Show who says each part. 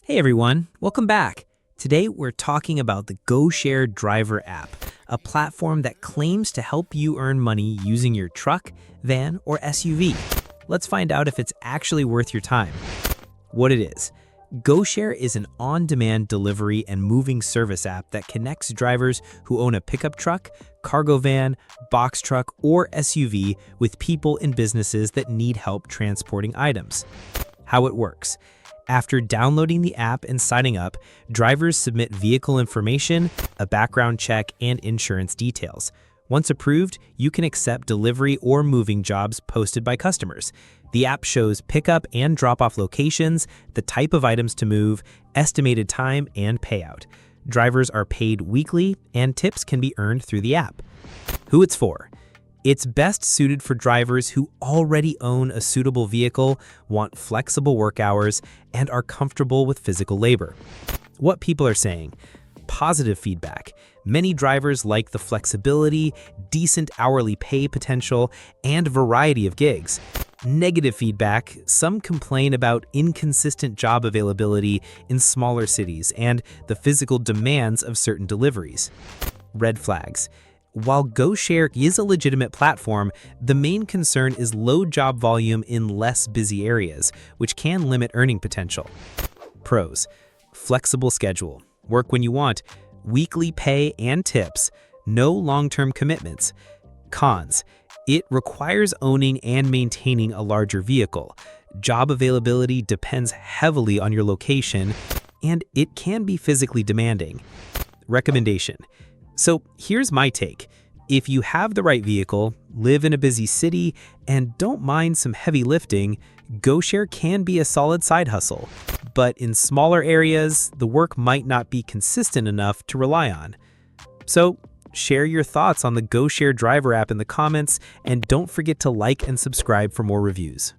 Speaker 1: Hey everyone, welcome back. Today we're talking about the GoShare Driver App, a platform that claims to help you earn money using your truck, van, or SUV. Let's find out if it's actually worth your time. What it is. GoShare is an on-demand delivery and moving service app that connects drivers who own a pickup truck, cargo van, box truck, or SUV with people and businesses that need help transporting items. How it works. After downloading the app and signing up, drivers submit vehicle information, a background check, and insurance details. Once approved, you can accept delivery or moving jobs posted by customers. The app shows pickup and drop-off locations, the type of items to move, estimated time, and payout. Drivers are paid weekly, and tips can be earned through the app. Who it's for. It's best suited for drivers who already own a suitable vehicle, want flexible work hours, and are comfortable with physical labor. What people are saying. Positive feedback. Many drivers like the flexibility, decent hourly pay potential, and variety of gigs. Negative feedback. Some complain about inconsistent job availability in smaller cities and the physical demands of certain deliveries. Red flags. While GoShare is a legitimate platform, the main concern is low job volume in less busy areas, which can limit earning potential. Pros. Flexible schedule. Work when you want. Weekly pay and tips. No long-term commitments. Cons. It requires owning and maintaining a larger vehicle. Job availability depends heavily on your location, and it can be physically demanding. Recommendation. So here's my take. If you have the right vehicle, live in a busy city, and don't mind some heavy lifting, GoShare can be a solid side hustle. But in smaller areas, the work might not be consistent enough to rely on. So share your thoughts on the GoShare Driver app in the comments, and don't forget to like and subscribe for more reviews.